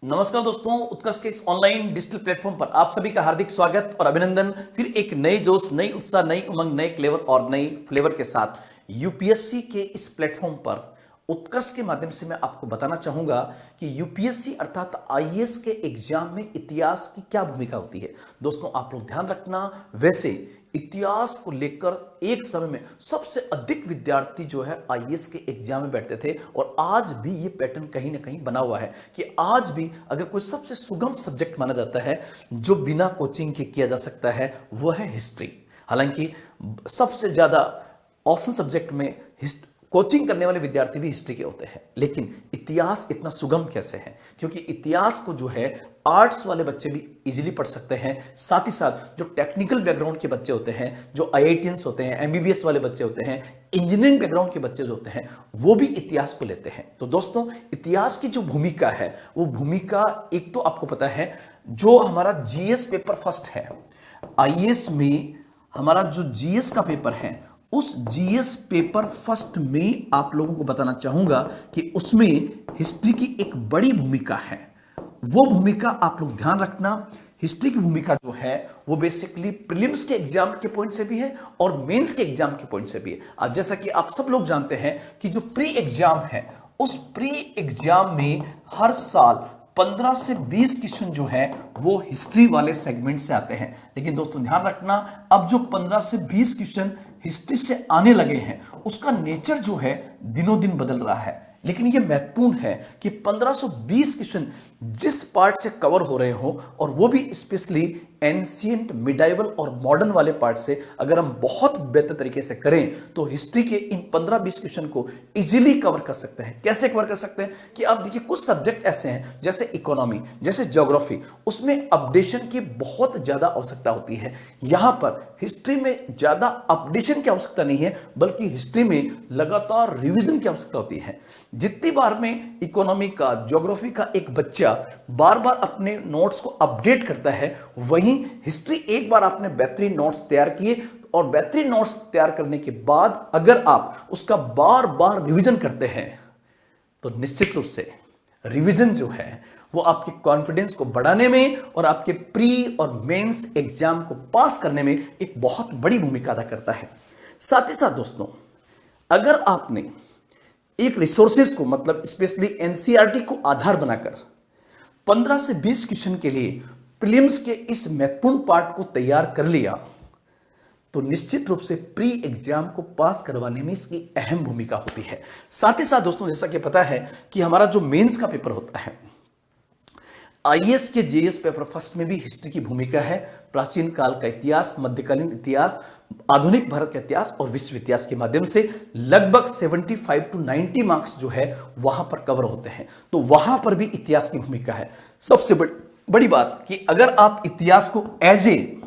नमस्कार दोस्तों, उत्कर्ष के इस ऑनलाइन डिजिटल प्लेटफॉर्म पर आप सभी का हार्दिक स्वागत और अभिनंदन। फिर एक नए जोश, नई उत्साह, नई उमंग, नए क्लेवर और नई फ्लेवर के साथ यूपीएससी के इस प्लेटफॉर्म पर उत्कर्ष के माध्यम से मैं आपको बताना चाहूंगा कि यूपीएससी अर्थात आईएएस के एग्जाम में इतिहास की क्या भूमिका होती है। दोस्तों आप लोग ध्यान रखना, वैसे इतिहास को लेकर एक समय में सबसे अधिक विद्यार्थी जो है आईएएस के एग्जाम में बैठते थे और आज भी ये पैटर्न कहीं ना कहीं बना हुआ है कि आज भी अगर कोई सबसे सुगम सब्जेक्ट माना जाता है जो बिना कोचिंग के किया जा सकता है वो है हिस्ट्री। हालांकि सबसे ज्यादा ऑप्शन सब्जेक्ट में कोचिंग करने वाले विद्यार्थी भी हिस्ट्री के होते हैं, लेकिन इतिहास इतना सुगम कैसे है? क्योंकि इतिहास को जो है आर्ट्स वाले बच्चे भी इजीली पढ़ सकते हैं, साथ ही साथ जो टेक्निकल बैकग्राउंड के बच्चे होते हैं, जो आईआईटीएंस होते हैं, एमबीबीएस वाले बच्चे होते हैं, इंजीनियरिंग बैकग्राउंड के बच्चे जो होते हैं वो भी इतिहास को लेते हैं। तो दोस्तों इतिहास की जो भूमिका है वो भूमिका एक तो आपको पता है, जो हमारा जीएस पेपर फर्स्ट है आईएएस में, हमारा जो जीएस का पेपर है उस जीएस पेपर फर्स्ट में आप लोगों को बताना चाहूंगा कि उसमें हिस्ट्री की एक बड़ी भूमिका है। वो भूमिका आप लोग ध्यान रखना। हिस्ट्री की भूमिका जो है वो बेसिकली प्रीलिम्स के एग्जाम के पॉइंट से भी है और मेंस के एग्जाम के पॉइंट से भी है। आज जैसा कि आप सब लोग जानते हैं कि जो प्री एग्जाम है उस प्री एग्जाम में हर साल 15 से 20 क्वेश्चन जो है वो हिस्ट्री वाले सेगमेंट से आते हैं। लेकिन दोस्तों ध्यान रखना, अब जो 15 से 20 क्वेश्चन हिस्ट्री से आने लगे हैं उसका नेचर जो है दिनों दिन बदल रहा है। लेकिन यह महत्वपूर्ण है कि 1520 क्वेश्चन जिस पार्ट से कवर हो रहे हो और वो भी स्पेशली एंशिएंट, मिडाइवल और मॉडर्न वाले पार्ट से अगर हम बहुत बेहतर तरीके से करें तो हिस्ट्री के इन 15-20 क्वेश्चन को इजीली कवर कर सकते हैं। कैसे कवर कर सकते हैं कि आप देखिए कुछ सब्जेक्ट ऐसे हैं जैसे इकोनॉमी, जैसे ज्योग्राफी, उसमें अपडेशन की बहुत ज्यादा आवश्यकता होती है। यहां पर हिस्ट्री में ज्यादा अपडेशन की आवश्यकता नहीं है, बल्कि हिस्ट्री में लगातार रिवीजन की आवश्यकता होती है। जितनी बार में इकोनॉमी का, ज्योग्राफी का एक बच्चा बार बार अपने नोट्स को अपडेट करता है, वहीं हिस्ट्री एक बार आपने बेहतरीन नोट्स तैयार किए और बेहतरीन नोट्स तैयार करने के बाद अगर आप उसका बार बार रिवीजन करते हैं तो निश्चित रूप से रिवीजन जो है वो आपके कॉन्फिडेंस को बढ़ाने में और आपके प्री और मेंस एग्जाम को पास करने में एक बहुत बड़ी भूमिका अदा करता है। साथ ही साथ दोस्तों, अगर आपने एक रिसोर्सेज को मतलब स्पेशली एनसीईआरटी को आधार बनाकर 15 से 20 क्वेश्चन के लिए प्रीलिम्स के इस महत्वपूर्ण पार्ट को तैयार कर लिया तो निश्चित रूप से प्री एग्जाम को पास करवाने में इसकी अहम भूमिका होती है। साथ ही साथ दोस्तों, जैसा कि पता है कि हमारा जो मेंस का पेपर होता है आईएएस के जीएस पेपर फर्स्ट में भी हिस्ट्री की भूमिका है। प्राचीन काल का इतिहास, मध्यकालीन इतिहास, आधुनिक भारत का इतिहास और विश्व इतिहास के माध्यम से लगभग 75 to 90 मार्क्स जो है वहां पर कवर होते हैं। तो वहां पर भी इतिहास की भूमिका है। सबसे बड़ी बात कि अगर आप इतिहास को एज ए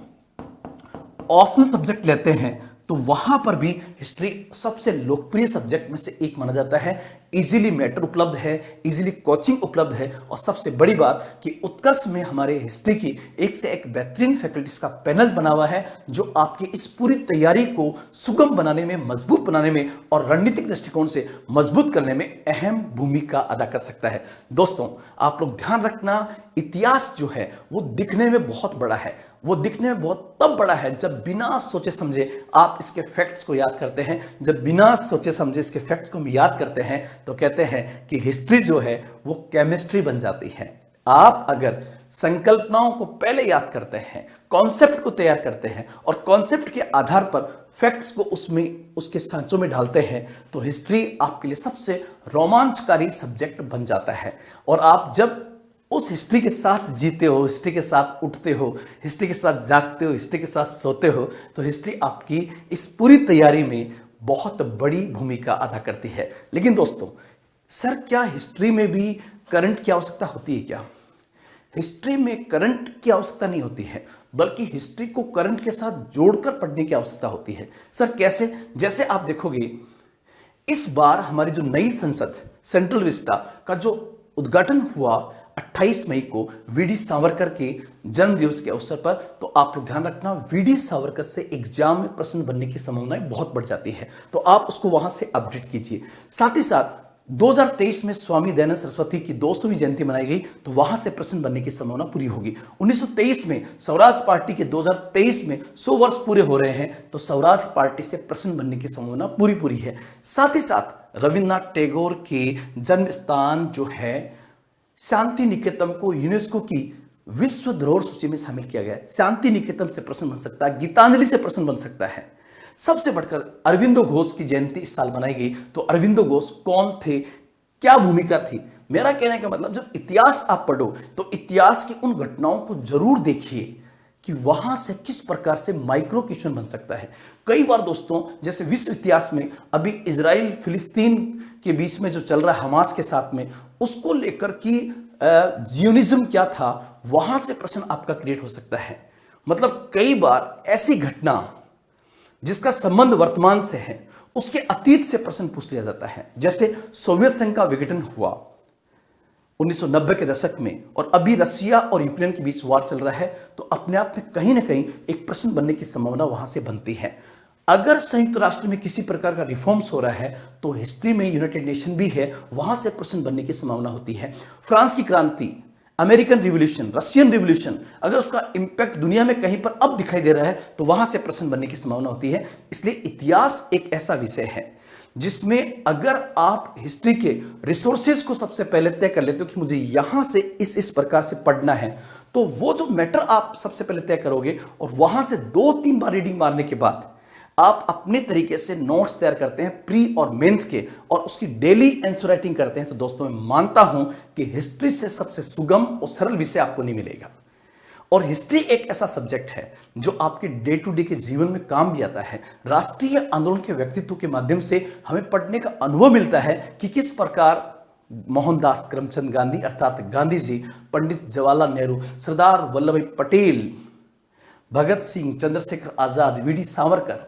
ऑप्शनल सब्जेक्ट लेते हैं तो वहां पर भी हिस्ट्री सबसे लोकप्रिय सब्जेक्ट में से एक माना जाता है। इजीली मैटर उपलब्ध है, इजीली कोचिंग उपलब्ध है और सबसे बड़ी बात कि उत्कर्ष में हमारे हिस्ट्री की एक से एक बेहतरीन फैकल्टीज का पैनल बना हुआ है जो आपकी इस पूरी तैयारी को सुगम बनाने में, मजबूत बनाने में और रणनीतिक दृष्टिकोण से मजबूत करने में अहम भूमिका अदा कर सकता है। दोस्तों आप लोग ध्यान रखना, इतिहास जो है वो दिखने में बहुत बड़ा है, वो दिखने में बहुत तब बड़ा है जब बिना सोचे समझे आप इसके फैक्ट्स को याद करते हैं। जब बिना सोचे समझे इसके फैक्ट्स को याद करते हैं तो कहते हैं कि हिस्ट्री जो है वो केमिस्ट्री बन जाती है। आप अगर संकल्पनाओं को पहले याद करते हैं, कॉन्सेप्ट को तैयार करते हैं और कॉन्सेप्ट के आधार पर फैक्ट्स को उसमें उसके सांचों में ढालते हैं तो हिस्ट्री आपके लिए सबसे रोमांचकारी सब्जेक्ट बन जाता है। और आप जब उस हिस्ट्री के साथ जीते हो, हिस्ट्री के साथ उठते हो, हिस्ट्री के साथ जागते हो, हिस्ट्री के साथ सोते हो तो हिस्ट्री आपकी इस पूरी तैयारी में बहुत बड़ी भूमिका अदा करती है। लेकिन दोस्तों, सर क्या हिस्ट्री में भी करंट की आवश्यकता होती है क्या? हिस्ट्री में करंट की आवश्यकता नहीं होती है, बल्कि हिस्ट्री को करंट के साथ जोड़कर पढ़ने की आवश्यकता होती है। सर कैसे? जैसे आप देखोगे इस बार हमारी जो नई संसद सेंट्रल विस्टा का जो उद्घाटन हुआ 28 मई को वीडी सावरकर के जन्म दिवस के अवसर पर, तो आप लोग ध्यान रखना वीडी सावरकर से एग्जाम में प्रश्न बनने की संभावनाएं बहुत बढ़ जाती है, तो आप उसको वहां से अपडेट कीजिए। साथ ही साथ 2023 में स्वामी दयानंद सरस्वती की 200वीं जयंती मनाई गई तो वहां से प्रश्न बनने की संभावना पूरी होगी। 1923 में स्वराज पार्टी के 2023 में 100 वर्ष पूरे हो रहे हैं तो स्वराज पार्टी से प्रश्न बनने की संभावना पूरी है। साथ ही साथ रविन्द्रनाथ टैगोर के जन्म स्थान जो है शांति निकेतन को यूनेस्को की विश्व धरोहर सूची में शामिल किया गया है। शांति निकेतन से प्रश्न बन सकता है, गीतांजलि से प्रश्न बन सकता है। सबसे बढ़कर अरविंदो घोष की जयंती इस साल मनाई गई तो अरविंदो घोष कौन थे, क्या भूमिका थी। मेरा कहने का मतलब जब इतिहास आप पढ़ो तो इतिहास की उन घटनाओं को जरूर देखिए कि वहां से किस प्रकार से माइक्रो क्वेश्चन बन सकता है। कई बार दोस्तों जैसे विश्व इतिहास में अभी इजराइल फिलिस्तीन के बीच में जो चल रहा है हमास के साथ में, उसको लेकर कि जियोनिज्म क्या था, वहां से प्रश्न आपका क्रिएट हो सकता है। मतलब कई बार ऐसी घटना जिसका संबंध वर्तमान से है उसके अतीत से प्रश्न पूछ लिया जाता है। जैसे सोवियत संघ का विघटन हुआ 1990 के दशक में और अभी रशिया और यूक्रेन के बीच वार चल रहा है तो अपने आप में कहीं ना कहीं एक प्रश्न बनने की संभावना वहां से बनती है। अगर संयुक्त राष्ट्र में किसी प्रकार का रिफॉर्म्स हो रहा है तो हिस्ट्री में यूनाइटेड नेशन भी है, वहां से प्रश्न बनने की संभावना होती है। फ्रांस की क्रांति, अमेरिकन रिवॉल्यूशन, रशियन रिवॉल्यूशन, अगर उसका इंपैक्ट दुनिया में कहीं पर अब दिखाई दे रहा है तो वहां से प्रश्न बनने की संभावना होती है। इसलिए इतिहास एक ऐसा विषय है जिसमें अगर आप हिस्ट्री के रिसोर्सेज को सबसे पहले तय कर लेते हो कि मुझे यहां से इस प्रकार से पढ़ना है, तो वो जो मैटर आप सबसे पहले तय करोगे और वहां से 2-3 बार रीडिंग मारने के बाद आप अपने तरीके से नोट्स तैयार करते हैं प्री और मेंस के और उसकी डेली आंसर राइटिंग करते हैं, तो दोस्तों मैं मानता हूं कि हिस्ट्री से सबसे सुगम और सरल विषय आपको नहीं मिलेगा। और हिस्ट्री एक ऐसा सब्जेक्ट है जो आपके डे टू डे के जीवन में काम भी आता है। राष्ट्रीय आंदोलन के व्यक्तित्व के माध्यम से हमें पढ़ने का अनुभव मिलता है कि किस प्रकार मोहनदास करमचंद गांधी अर्थात गांधी जी, पंडित जवाहरलाल नेहरू, सरदार वल्लभ भाई पटेल, भगत सिंह, चंद्रशेखर आजाद, वीडी सावरकर,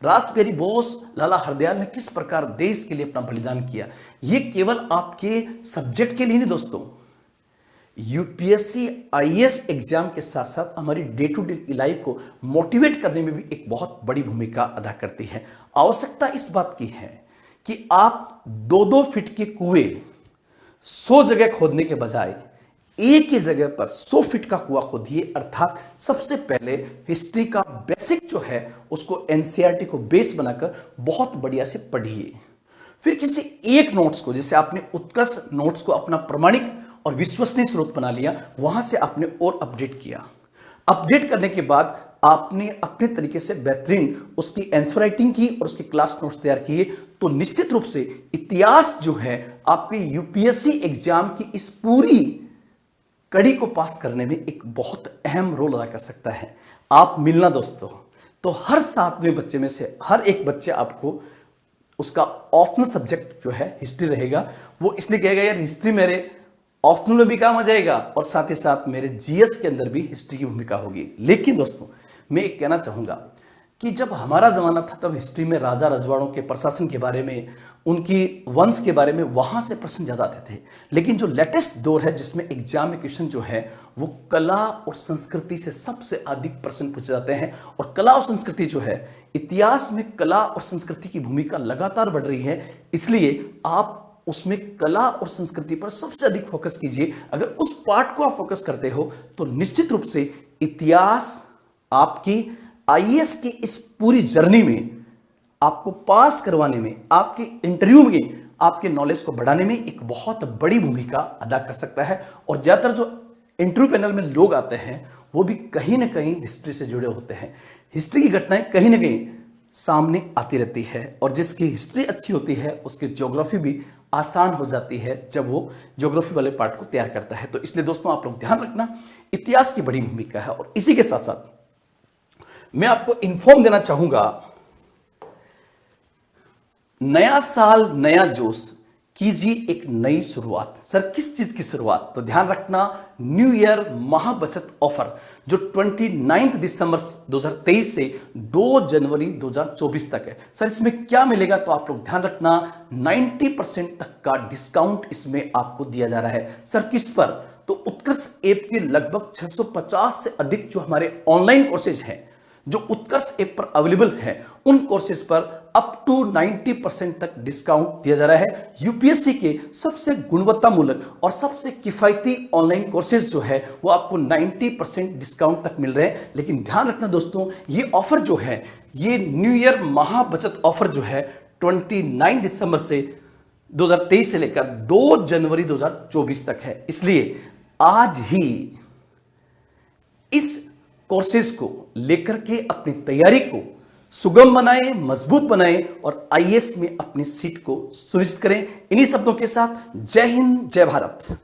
रासबिहारी बोस, लाला हरदयाल ने किस प्रकार देश के लिए अपना बलिदान किया। यह केवल आपके सब्जेक्ट के लिए नहीं दोस्तों, यूपीएससी आईएएस एग्जाम के साथ साथ हमारी डे टू डे की लाइफ को मोटिवेट करने में भी एक बहुत बड़ी भूमिका अदा करती है। आवश्यकता इस बात की है कि आप 2-2 फीट के कुएं 100 जगह खोदने के बजाय एक ही जगह पर 100 फीट का कुआं खोदिए। अर्थात सबसे पहले हिस्ट्री का बेसिक जो है उसको एनसीईआरटी को बेस बनाकर बहुत बढ़िया से पढ़िए। फिर किसी एक नोट्स को, जैसे आपने उत्कर्ष नोट्स को अपना प्रमाणिक और विश्वसनीय स्रोत बना लिया, वहां से आपने और अपडेट किया। अपडेट करने के बाद आपने अपने तरीके से बेहतरीन उसकी आंसर राइटिंग की और उसके क्लास नोट्स तैयार किए, तो निश्चित रूप से इतिहास जो है आपके यूपीएससी एग्जाम की इस पूरी कड़ी को पास करने में एक बहुत अहम रोल अदा कर सकता है। आप मिलना दोस्तों, तो हर 7वें बच्चे में से हर एक बच्चे आपको उसका ऑप्शनल सब्जेक्ट जो है हिस्ट्री रहेगा। वो इसलिए कहेगा यार हिस्ट्री मेरे ऑप्शनल में भी काम आ जाएगा और साथ ही साथ मेरे जीएस के अंदर भी हिस्ट्री की भूमिका होगी। लेकिन दोस्तों मैं एक कहना चाहूंगा कि जब हमारा जमाना था तब हिस्ट्री में राजा रजवाड़ों के प्रशासन के बारे में, उनकी वंश के बारे में वहां से प्रश्न ज्यादा आते थे। लेकिन जो लेटेस्ट दौर है जिसमें एग्जाम में क्वेश्चन जो है वो कला और संस्कृति से सबसे अधिक प्रश्न पूछे जाते हैं। और कला और संस्कृति जो है, इतिहास में कला और संस्कृति की भूमिका लगातार बढ़ रही है, इसलिए आप उसमें कला और संस्कृति पर सबसे अधिक फोकस कीजिए। अगर उस पार्ट को आप फोकस करते हो तो निश्चित रूप से इतिहास आपकी आईएएस की इस पूरी जर्नी में आपको पास करवाने में, आपके इंटरव्यू में आपके नॉलेज को बढ़ाने में एक बहुत बड़ी भूमिका अदा कर सकता है। और ज्यादातर जो इंटरव्यू पैनल में लोग आते हैं वो भी कहीं ना कहीं हिस्ट्री से जुड़े होते हैं। हिस्ट्री की घटनाएं कहीं ना कहीं सामने आती रहती है और जिसकी हिस्ट्री अच्छी होती है उसकी ज्योग्राफी भी आसान हो जाती है जब वो ज्योग्राफी वाले पार्ट को तैयार करता है। तो इसलिए दोस्तों आप लोग ध्यान रखना, इतिहास की बड़ी भूमिका है। और इसी के साथ साथ मैं आपको इन्फॉर्म देना चाहूंगा, नया साल नया जोश, कीजिए एक नई शुरुआत। सर किस चीज की शुरुआत? तो ध्यान रखना, न्यू ईयर महाबचत ऑफर जो 29 दिसंबर 2023 से 2 जनवरी 2024 तक है। सर इसमें क्या मिलेगा? तो आप लोग ध्यान रखना, 90% तक का डिस्काउंट इसमें आपको दिया जा रहा है। सर किस पर? तो उत्कर्ष ऐप के लगभग 650 से अधिक जो हमारे ऑनलाइन कोर्सेज हैं जो उत्कर्ष ऐप पर अवेलेबल है उन कोर्सेज पर अप टू 90% तक डिस्काउंट दिया जा रहा है। यूपीएससी के सबसे गुणवत्तामूलक और सबसे किफायती ऑनलाइन कोर्सेज जो है वो आपको 90% डिस्काउंट तक मिल रहे हैं। लेकिन ध्यान रखना दोस्तों, ये ऑफर जो है ये न्यू ईयर महाबचत ऑफर जो है 29 दिसंबर से 2023 से लेकर 2 जनवरी 2024 तक है। इसलिए आज ही इस कोर्सेज को लेकर के अपनी तैयारी को सुगम बनाएं, मजबूत बनाएं और आईएएस में अपनी सीट को सुनिश्चित करें। इन्हीं शब्दों के साथ जय हिंद, जय भारत।